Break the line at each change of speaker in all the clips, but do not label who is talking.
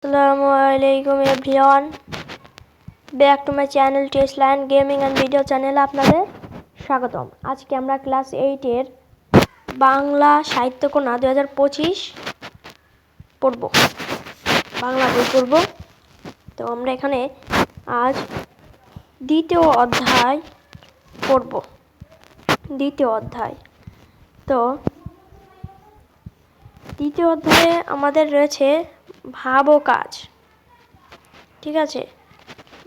Assalamu alaikum everyone. Back to my channel Tasteline Gaming and Video channel আপনাদের স্বাগতম। আজকে আমরা ক্লাস 8 এর বাংলা সাহিত্য কোণা 2025 পড়ব। বাংলা বই পড়ব। তো আমরা এখানে আজ দ্বিতীয় অধ্যায় পড়ব। দ্বিতীয় অধ্যায়। তো দ্বিতীয় অধ্যায়ে আমাদের রয়েছে ভাব ও কাজ। ঠিক আছে,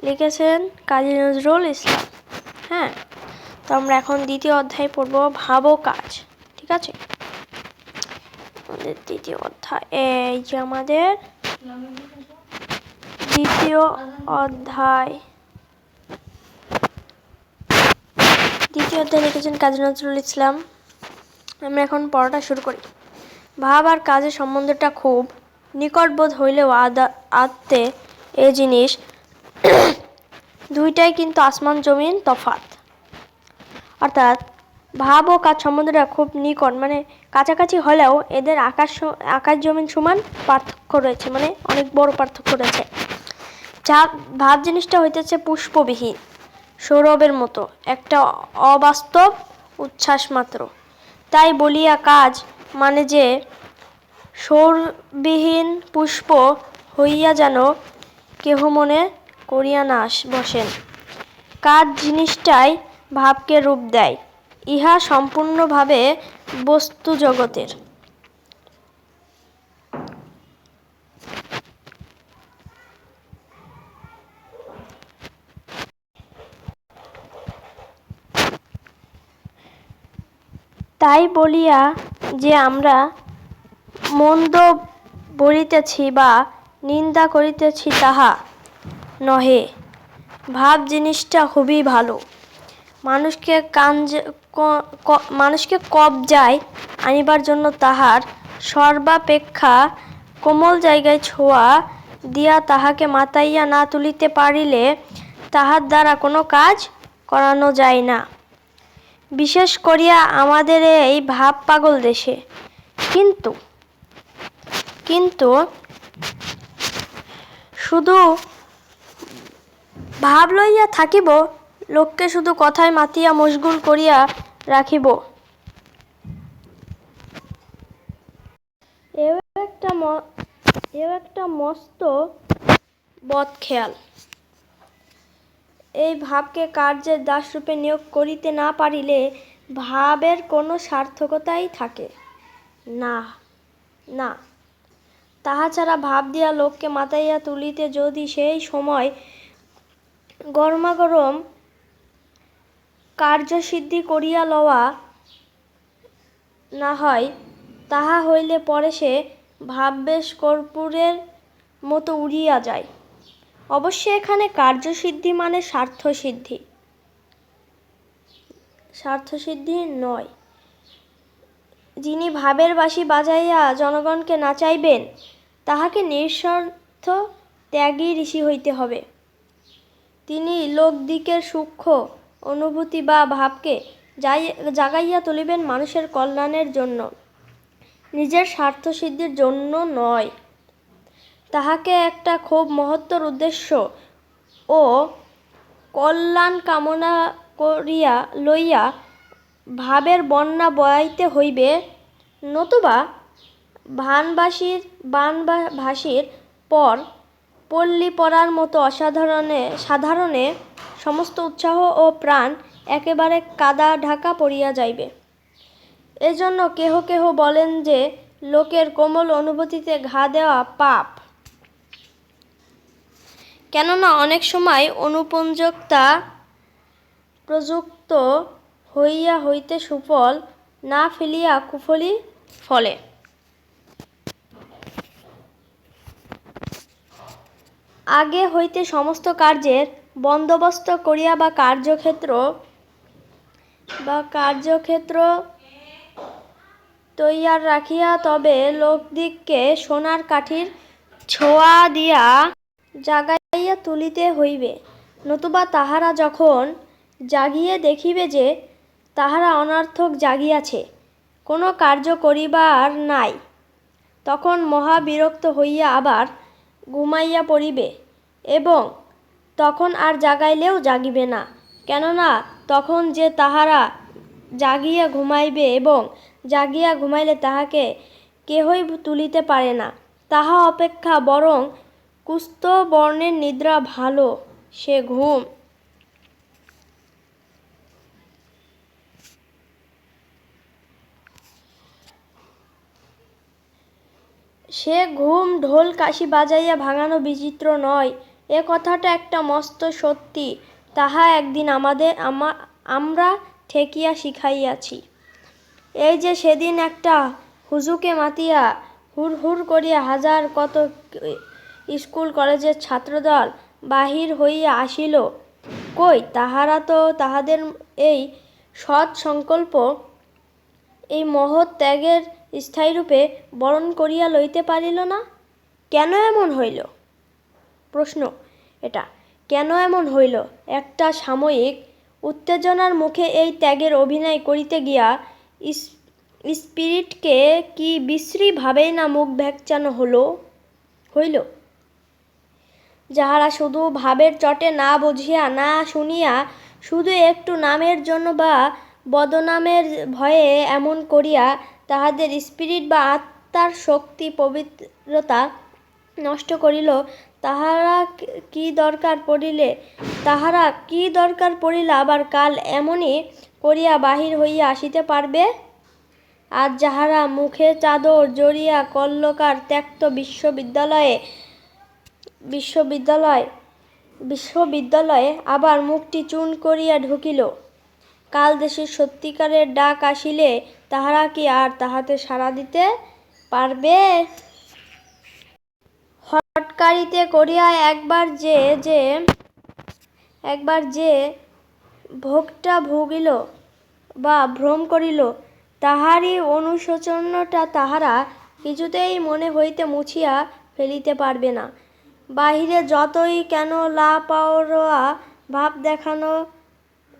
লিখেছেন কাজী নজরুল ইসলাম। হ্যাঁ, তো আমরা এখন দ্বিতীয় অধ্যায় পড়ব ভাব ও কাজ। ঠিক আছে, আমাদের দ্বিতীয় অধ্যায় এই যে আমাদের দ্বিতীয় অধ্যায়। দ্বিতীয় অধ্যায় লিখেছেন কাজী নজরুল ইসলাম। আমরা এখন পড়াটা শুরু করি। ভাব আর কাজের সম্বন্ধটা খুব নিকটবোধ হইলেও আদতে এ জিনিস দুইটাই কিন্তু আসমান জমিন তফাৎ। অর্থাৎ ভাব ও কাজ সম্বন্ধটা খুব নিকট, মানে কাছাকাছি হলেও এদের আকাশ জমিন সমান পার্থক্য রয়েছে, মানে অনেক বড় পার্থক্য রয়েছে। ভাব জিনিসটা হইতেছে পুষ্পবিহীন সৌরভের মতো একটা অবাস্তব উচ্ছ্বাস মাত্র। তাই বলিয়া কাজ মানে যে সৌরবিহীন পুষ্প হইয়া যেন কেহ মনে করিয়া না বসেন। কাজ জিনিসটাই ভাবকে রূপ দেয়, ইহা সম্পূর্ণভাবে বস্তু জগতের। তাই বলিয়া যে আমরা মন্দ বলিতেছি বা নিন্দা করিতেছি তাহা নহে। ভাব জিনিসটা খুবই ভালো। মানুষকে কবজায় আনিবার জন্য তাহার সর্বাপেক্ষা কোমল জায়গায় ছোঁয়া দিয়া তাহাকে মাতাইয়া না তুলিতে পারিলে তাহার দ্বারা কোনো কাজ করানো যায় না। বিশেষ করিয়া আমাদের এই ভাব পাগল দেশে। কিন্তু শুধু ভাব লইয়া থাকিব, লোককে শুধু কথায় মাতিয়া মশগুল করিয়া রাখিব, এও একটা মস্ত বদখেয়াল। এই ভাবকে কার্যের দাসরূপে নিয়োগ করিতে না পারিলে ভাবের কোনো সার্থকতাই থাকে না। তাহা ছাড়া ভাব দিয়া লোককে মাতাইয়া তুলিতে যদি সেই সময় গরমাগরম কার্যসিদ্ধি করিয়া লওয়া না হয়, তাহা হইলে পরে সে ভাববেশ কর্পূরের মতো উড়িয়া যায়। অবশ্যই এখানে কার্যসিদ্ধি মানে স্বার্থসিদ্ধি নয়। যিনি ভাবের বাঁশি বাজাইয়া জনগণকে নাচাইবেন, তাহাকে নিঃস্বার্থ ত্যাগী ঋষি হইতে হবে। তিনি লোকদিকের সূক্ষ্ম অনুভূতি বা ভাবকে জাগাইয়া তুলিবেন মানুষের কল্যাণের জন্য, নিজের স্বার্থসিদ্ধির জন্য নয়। তাহাকে একটা খুব মহত্তর উদ্দেশ্য ও কল্যাণ কামনা করিয়া লইয়া ভাবের বন্যা বয়াইতে হইবে, নতুবা বানভাসির পর পল্লী পড়ার মতো সাধারণে সমস্ত উৎসাহ ও প্রাণ একেবারে কাদা ঢাকা পড়িয়া যাইবে। এজন্য কেহ কেহ বলেন যে লোকের কোমল অনুভূতিতে ঘা দেওয়া পাপ। কেননা অনেক সময় অনুপযুক্তা প্রযুক্ত হইতে সুফল না ফেলিয়া কুফলই ফলে। আগে হইতে সমস্ত কার্যের বন্দোবস্ত করিয়া বা কার্যক্ষেত্র তৈয়ার রাখিয়া তবে লোকদিগকে সোনার কাঠির ছোঁয়া দিয়া জাগাইয়া তুলিতে হইবে, নতুবা তাহারা যখন জাগিয়ে দেখিবে যে তাহারা অনর্থক জাগিয়াছে, কোনো কার্য করিবার নাই, তখন মহা বিরক্ত হইয়া আবার ঘুমাইয়া পড়িবে এবং তখন আর জাগাইলেও জাগিবে না, কেননা তখন যে তাহারা জাগিয়া ঘুমাইবে এবং জাগিয়া ঘুমাইলে তাহাকে কেহই তুলিতে পারে না, তাহা অপেক্ষা বরং কুস্থ বর্ণের নিদ্রা ভালো, সে ঘুম ঢোল কাশি বাজাইয়া ভাঙানো বিচিত্র নয়, এ কথাটা একটা মস্ত সত্যি, তাহা একদিন আমরা ঠেকিয়া শিখাইয়াছি। এই যে সেদিন একটা হুজুকে মাতিয়া হুড় হুড় করিয়া হাজার কত স্কুল কলেজের ছাত্রদল বাহির হইয়া আসিল, কই তাহারা তো তাহাদের এই সৎ সংকল্প, এই মহৎ ত্যাগের স্থায়ীরূপে বরণ করিয়া লইতে পারিল না। কেন এমন হইল? প্রশ্ন এটা, কেন এমন হইল? একটা সাময়িক উত্তেজনার মুখে এই ত্যাগের অভিনয় করিতে গিয়া স্পিরিটকে কি বিশ্রীভাবেই না মুখ ভ্যাকচানো হইল। যাহারা শুধু ভাবের চটে না বুঝিয়া না শুনিয়া শুধু একটু নামের জন্য বা বদনামের ভয়ে এমন করিয়া তাহাদের স্পিরিট বা আত্মার শক্তি পবিত্রতা নষ্ট করিল, তাহারা কি দরকার পড়িলে আবার কাল এমনি করিয়া বাহির হইয়া আসিতে পারবে? আর যাহারা মুখে চাদর জড়িয়া কল্লকার ত্যক্ত বিশ্ববিদ্যালয়ে আবার মুখটি চূন করিয়া ঢুকিল, কাল দেশের সত্যিকারের ডাক আসিলে তাহারা কি আর তাহাতে সাড়া দিতে পারবে? হঠকারিতে করিয়া একবার যে ভোগটা ভুগিল বা ভ্রম করিল, তাহারই অনুশোচনাটা তাহারা কিছুতেই মনে হইতে মুছিয়া ফেলিতে পারবে না। বাহিরে যতই কেন লাপারোয়া ভাব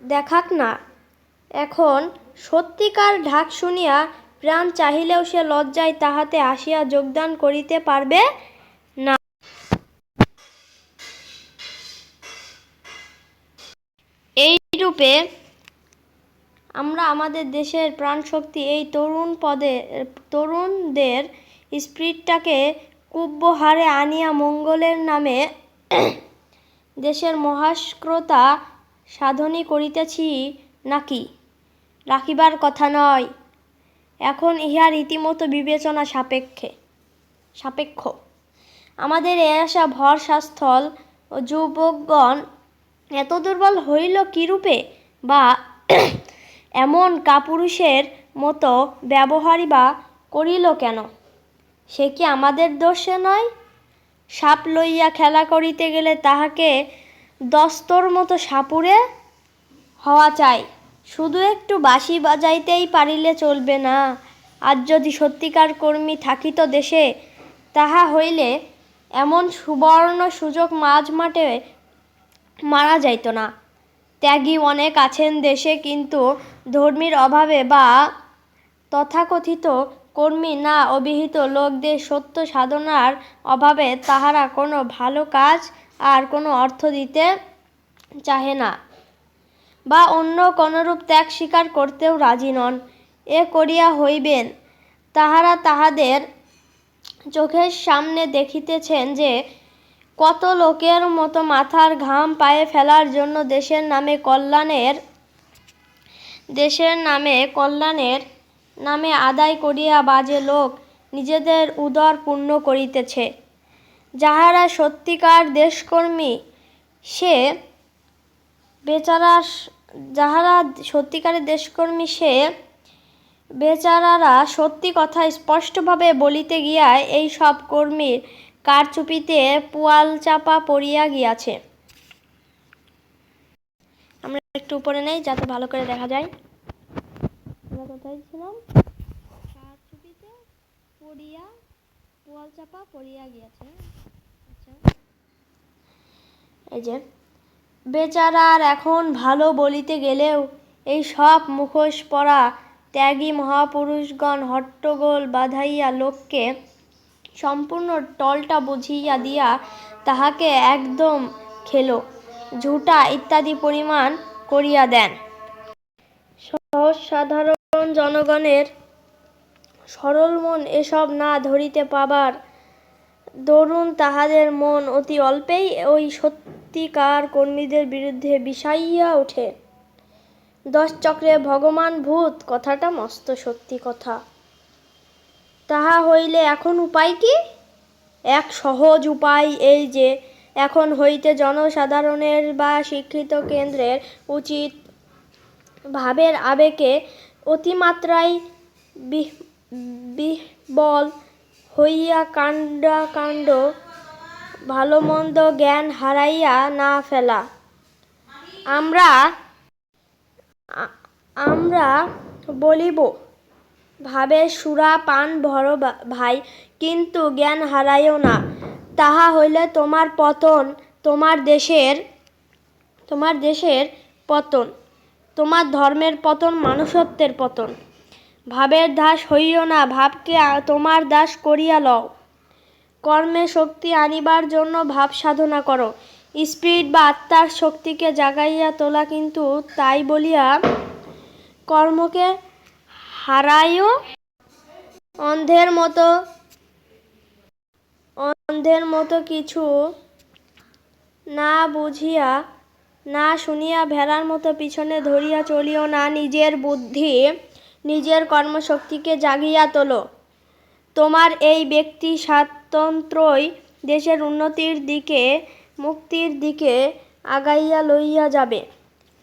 দেখাক না, এখন সত্যিকার ঢাক শুনিয়া প্রাণ চাহিলেও সে লজ্জায় তাহাতে আসিয়া যোগদান করিতে পারবে না। এইরূপে আমরা আমাদের দেশের প্রাণশক্তি এই তরুণদের স্পিরিটটাকে কুব্যহারে আনিয়া মঙ্গলের নামে দেশের মহাস্ক্রতা সাধনই করিতেছি নাকি? রাখিবার কথা নয়। এখন ইহা রীতিমতো বিবেচনা সাপেক্ষ। আমাদের এ আসা ভরসাস্থল ও যুবকগণ এত দুর্বল হইল কিরূপে, বা এমন কাপুরুষের মতো ব্যবহারই বা করিল কেন? সে কি আমাদের দোষে নয়? সাপ লইয়া খেলা করিতে গেলে তাহাকে দস্তর মতো সাপুড়ে হওয়া চাই, শুধু একটু বাঁশি বাজাইতেই পারিলে চলবে না। আর যদি সত্যিকার কর্মী থাকিত দেশে, তাহা হইলে এমন সুবর্ণ সুযোগ মাঝমাঠে মারা যাইত না। ত্যাগী অনেক আছেন দেশে, কিন্তু ধর্মীর অভাবে বা তথাকথিত কর্মী না অভিহিত লোকদের সত্য সাধনার অভাবে তাহারা কোনো ভালো কাজ আর কোনো অর্থ দিতে চাহে না, বা অন্য কোনরূপ ত্যাগ স্বীকার করতেও রাজি নন। এ করিয়া হইবেন, তাহারা তাহাদের চোখের সামনে দেখিতেছেন যে কত লোকের মতো মাথার ঘাম পায়ে ফেলার জন্য দেশের নামে আদায় করিয়া বাজে লোক নিজেদের উদর পূর্ণ করিতেছে। যাহারা সত্যিকার দেশকর্মী সে বেচারারা সত্যি কথা স্পষ্টভাবে বলিতে গিয়া এই সব কর্মীর কারচুপিতে পুয়ালচাপা পড়িয়া গিয়াছে। আমরা একটু উপরে নেই যাতে ভালো করে দেখা যায়। আমরা কোথায় ছিলাম? কারচুপিতে পুয়ালচাপা পড়িয়া গিয়াছে। আচ্ছা, এই যে বেচারার এখন ভালো বলিতে গেলেও এই সব মুখোশ পরা ত্যাগী মহাপুরুষগণ হট্টগোল বাধাইয়া লোককে সম্পূর্ণ টলটা বুঝিয়া দিয়া তাহাকে একদম খেলো ঝুটা ইত্যাদি পরিমাণ করিয়া দেন। সহজ সাধারণ জনগণের সরল মন এসব না ধরিতে পাবার দরুন তাহাদের মন অতি অল্পেই ওই সত্যিকার কর্মীদের বিরুদ্ধে বিষাইয়া ওঠে। 10 চক্রে ভগবান ভূত কথাটা মস্ত সত্যি কথা। তাহা হইলে এখন উপায় কি? এক সহজ উপায় এই যে এখন হইতে জনসাধারণের বা শিক্ষিত কেন্দ্রের উচিত ভাবের আবেগে অতিমাত্রায় বিহ্বল হইয়া কাণ্ড ভালো মন্দ জ্ঞান হারাইয়া না ফেলা। আমরা বলিব ভাবে সুরা পান ভরো ভাই, কিন্তু জ্ঞান হারাইও না। তাহা হইলে তোমার পতন, তোমার দেশের পতন, তোমার ধর্মের পতন, মানুষত্বের পতন। ভাবের দাস হইও না, ভাবকে তোমার দাস করিয়া লও। কর্মে শক্তি আনিবার জন্য ভাব সাধনা করো। স্পিরিট বা আত্মার শক্তিকে জাগাইয়া তোলা, কিন্তু তাই বলিয়া কর্মকে হারাইও। অন্ধের মতো কিছু না বুঝিয়া না শুনিয়া ভেড়ার মতো পিছনে ধরিয়া চলিও না। নিজের বুদ্ধি, নিজের কর্মশক্তিকে জাগিয়া তোলো। তোমার এই ব্যক্তি স্বাতন্ত্র্যই দেশের উন্নতির দিকে, মুক্তির দিকে আগাইয়া লইয়া যাবে।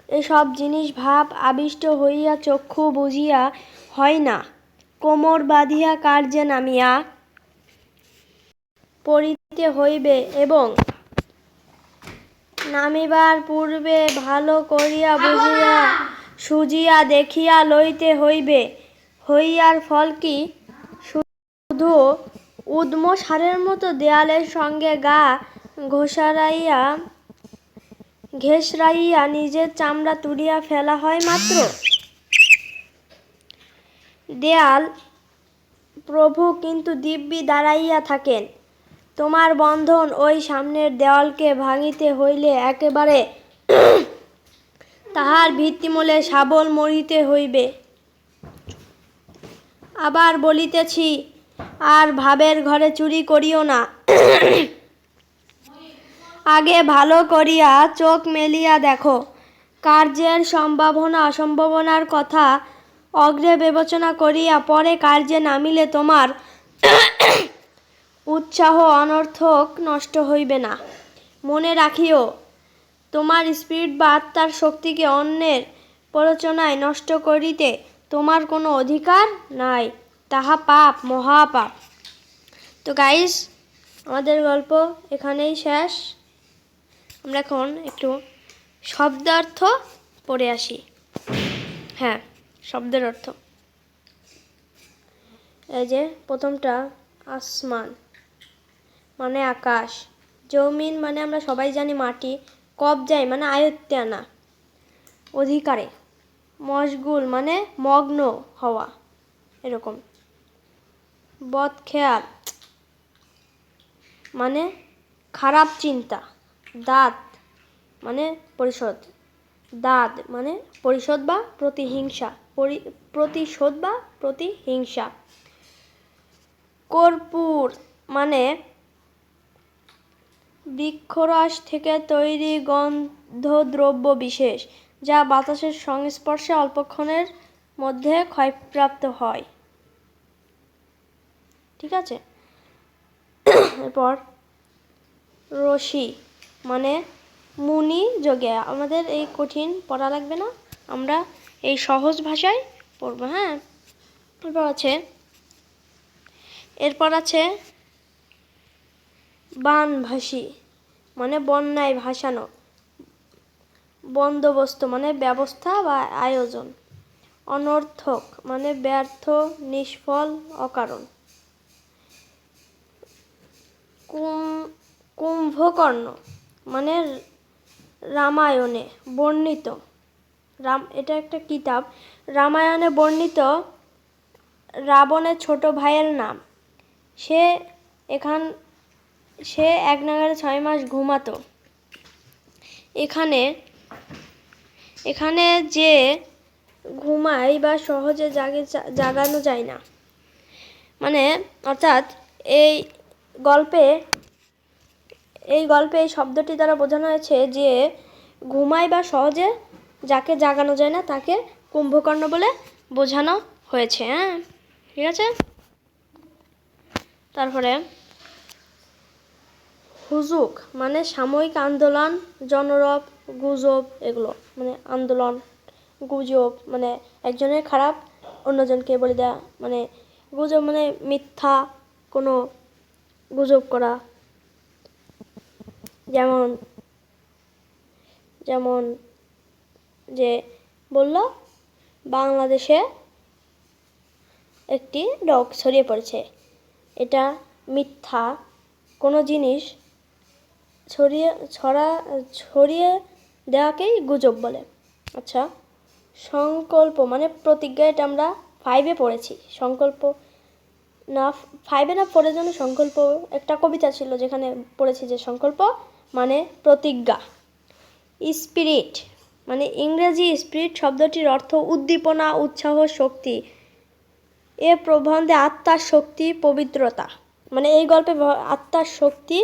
এসব জিনিস ভাব আবিষ্ট হইয়া চক্ষু বুজিয়া হয় না, কোমর বাঁধিয়া কার্যে নামিয়া পড়িতে হইবে এবং নামিবার পূর্বে ভালো করিয়া বুঝিয়া সুজিয়া দেখিয়া লইতে হইবে। হইয়ার ফল কি? শুধু উদ্ম সারের মতো দেয়ালের সঙ্গে গা ঘেঁষড়াইয়া নিজের চামড়া তুলিয়া ফেলা হয় মাত্র। দেয়াল প্রভু কিন্তু দিব্যি দাঁড়াইয়া থাকেন। তোমার বন্ধন ওই সামনের দেওয়ালকে ভাঙিতে হইলে একেবারে তাহার ভিত্তিমূলে শাবল মরিতে হইবে। আবার বলিতেছি, আর ভাবের ঘরে চুরি করিও না। আগে ভালো করিয়া চোখ মেলিয়া দেখো। কার্যের সম্ভাবনা অসম্ভাবনার কথা অগ্রে বিবেচনা করিয়া পরে কার্যে নামিলে তোমার উৎসাহ অনর্থক নষ্ট হইবে না। মনে রাখিও, তোমার স্পিরিট বা আত্মার শক্তিকে অন্যের প্ররোচনায় নষ্ট করিতে তোমার কোনো অধিকার নাই। তাহা পাপ, মহাপাপ। তো গাইস, আমাদের গল্প এখানেই শেষ। আমরা এখন একটু শব্দার্থ পড়ে আসি। হ্যাঁ, শব্দের অর্থ। এই যে প্রথমটা, আসমান মানে আকাশ, জমিন মানে আমরা সবাই জানি মাটি, কবজায় মানে আয়ত্তে আনা, অধিকারে, মশগুল মানে মগ্ন হওয়া, এরকম। বদখেয়াল মানে খারাপ চিন্তা। দাঁত মানে পরিশোধ, দাঁত মানে পরিশোধ বা প্রতিহিংসা, প্রতিশোধ বা প্রতিহিংসা। কর্পূর মানে বৃক্ষরস থেকে তৈরি গন্ধদ্রব্য বিশেষ, যা বাতাসের সংস্পর্শে অল্পক্ষণের মধ্যে ক্ষয়প্রাপ্ত হয়। ঠিক আছে। এরপর রশি মানে মুনি যোগে। আমাদের এই কঠিন পড়া লাগবে না, আমরা এই সহজ ভাষায় পড়ব। হ্যাঁ, এরপর আছে বানভাসী মানে বন্যায় ভাসানো, বন্দোবস্ত মানে ব্যবস্থা বা আয়োজন, অনর্থক মানে ব্যর্থ, নিষ্ফল, অকারণ। কুম্ভকর্ণ মানে রামায়ণে বর্ণিত, এটা একটা কিতাব, রামায়ণে বর্ণিত রাবণের ছোট ভাইয়ের নাম। সে সে এক নাগাড়ে 6 মাস ঘুমাতো। এখানে যে ঘুমায় বা সহজে জাগানো যায় না, মানে অর্থাৎ এই গল্পে এই শব্দটি দ্বারা বোঝানো হয়েছে যে ঘুমায় বা সহজে যাকে জাগানো যায় না তাকে কুম্ভকর্ণ বলে বোঝানো হয়েছে। হ্যাঁ, ঠিক আছে। তারপরে হুজুক মানে সাময়িক আন্দোলন, জনরব, গুজব, এগুলো মানে আন্দোলন, গুজব মানে একজনের খারাপ অন্যজনকে বলে দেওয়া, মানে গুজব মানে মিথ্যা কোনো গুজব করা। যেমন যে বলল বাংলাদেশে একটি রোগ ছড়িয়ে পড়েছে, এটা মিথ্যা। কোনো জিনিস ছড়িয়ে দেওয়াকেই গুজব বলে। আচ্ছা, সংকল্প মানে প্রতিজ্ঞা, এটা আমরা 5-এ পড়েছি। সংকল্প না 5-এ না 4-এর জন্য সংকল্প একটা কবিতা ছিল, যেখানে পড়েছি যে সংকল্প মানে প্রতিজ্ঞা। স্পিরিট মানে ইংরেজি স্পিরিট শব্দটির অর্থ উদ্দীপনা, উৎসাহ, শক্তি। এ প্রবন্ধে আত্মার শক্তি, পবিত্রতা, মানে এই গল্পে আত্মার শক্তি,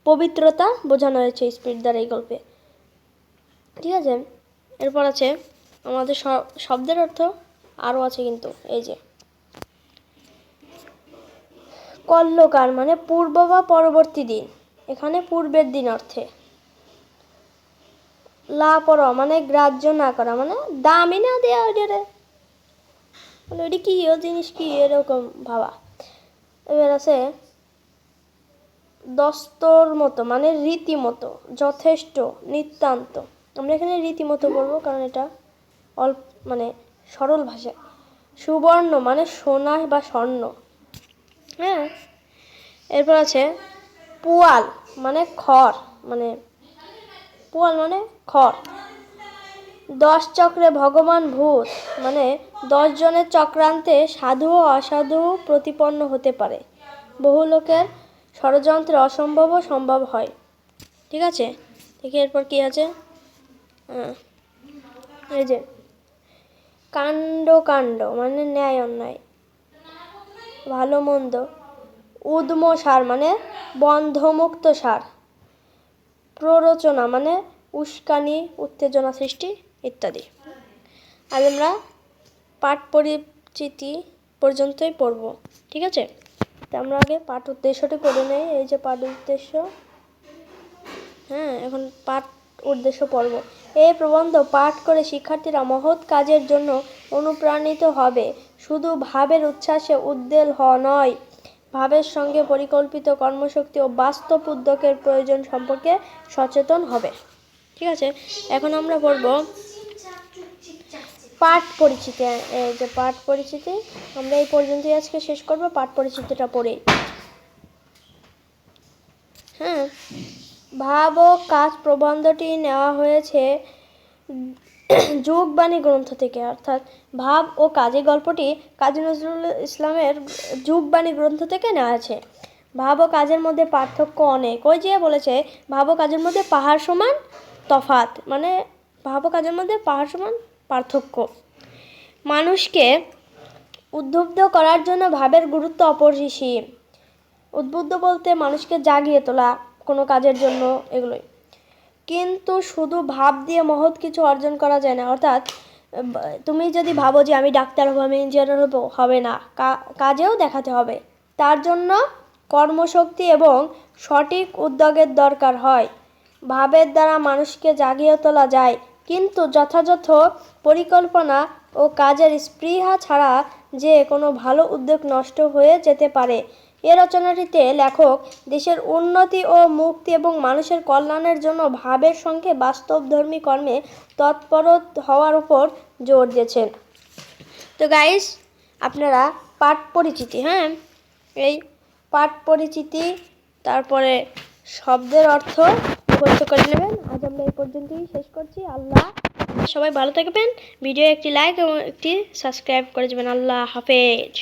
পবিত্রতা বোঝানো হয়েছে স্পিরিট দ্বারা এই গল্পে। ঠিক আছে, এরপর আছে আমাদের শব্দের অর্থ আরও আছে কিন্তু। এই যে কল্যকার মানে পূর্ব বা পরবর্তী দিন, এখানে পূর্বের দিন অর্থে। লাপরোয়া মানে গ্রাহ্য না করা, মানে দামই না দেওয়া, ওইটা কি ও জিনিস কি এরকম ভাবা। এবার আছে দস্তর মতো মানে রীতিমতো, যথেষ্ট, নিতান্ত। আমরা এখানে রীতিমতো বলবো কারণ এটা অল্প মানে সরল ভাষা। সুবর্ণ মানে সোনা বা স্বর্ণ। হ্যাঁ, এরপর আছে পুয়াল মানে খড়, মানে পুয়াল মানে খড়। 10 চক্রে ভগবান ভূত মানে 10 জনের চক্রান্তে সাধু ও অসাধু প্রতিপন্ন হতে পারে। বহু লোকের ষড়যন্ত্রে অসম্ভবও সম্ভব হয়। ঠিক আছে, দেখি এরপর কি আছে। এই যে কাণ্ড মানে ন্যায় অন্যায়, ভালো মন্দ। উদ্ম সার মানে বন্ধমুক্ত সার। প্ররোচনা মানে উস্কানি, উত্তেজনা সৃষ্টি ইত্যাদি। আজ আমরা পাঠ পরিচিতি পর্যন্তই পড়ব। ঠিক আছে, তো আমরা আগে পাঠ উদ্দেশ্যটি করে নেই। এই যে পাঠ উদ্দেশ্য। হ্যাঁ, এখন পাঠ উদ্দেশ্য পড়ব। এই প্রবন্ধ পাঠ করে শিক্ষার্থীরা মহৎ কাজের জন্য অনুপ্রাণিত হবে। শুধু ভাবের উচ্ছ্বাসে উদ্বেল হওয়া নয়, ভাবের সঙ্গে পরিকল্পিত কর্মশক্তি ও বাস্তব উদ্যোগের প্রয়োজন সম্পর্কে সচেতন হবে। ঠিক আছে, এখন আমরা পড়ব পাঠ পরিচিতি। এই যে পাঠ পরিচিতি, আমরা এই পর্যন্তই আজকে শেষ করব পাঠ পরিচিতিটা পড়ে। হ্যাঁ, ভাব ও কাজ প্রবন্ধটি নেওয়া হয়েছে যুগবাণী গ্রন্থ থেকে, অর্থাৎ ভাব ও কাজে গল্পটি কাজী নজরুল ইসলামের যুগবাণী গ্রন্থ থেকে নেওয়া আছে। ভাব ও কাজের মধ্যে পার্থক্য অনেক। ওই যে বলেছে ভাব ও কাজের মধ্যে পাহাড় সমান তফাৎ, মানে ভাব ও কাজের মধ্যে পাহাড় সমান পার্থক্য। মানুষকে উদ্বুদ্ধ করার জন্য ভাবের গুরুত্ব অপরিসীম। উদ্বুদ্ধ বলতে মানুষকে জাগিয়ে তোলা কোনো কাজের জন্য, এগুলোই। কিন্তু শুধু ভাব দিয়ে মহৎ কিছু অর্জন করা যায় না। অর্থাৎ তুমি যদি ভাবো যে আমি ডাক্তার হবো, আমি ইঞ্জিনিয়ার হবো, হবে না, কাজেও দেখাতে হবে। তার জন্য কর্মশক্তি এবং সঠিক উদ্যোগের দরকার হয়। ভাবের দ্বারা মানুষকে জাগিয়ে তোলা যায়, কিন্তু যথাযথ পরিকল্পনা ও কাজের স্পৃহা ছাড়া যে কোনো ভালো উদ্যোগ নষ্ট হয়ে যেতে পারে। এ রচনাটিতে লেখক দেশের উন্নতি ও মুক্তি এবং মানুষের কল্যাণের জন্য ভাবের সঙ্গে বাস্তবধর্মী কর্মে তৎপর হওয়ার উপর জোর দিয়েছেন। তো গাইস, আপনারা পাঠ পরিচিতি, হ্যাঁ, এই পাঠ পরিচিতি তারপরে শব্দের অর্থ মুখস্থ করে নেবেন। আজ আমরা এই পর্যন্তই শেষ করছি। আল্লাহ, সবাই ভালো থাকবেন। ভিডিও একটি লাইক এবং একটি সাবস্ক্রাইব করে যাবেন। আল্লাহ হাফেজ।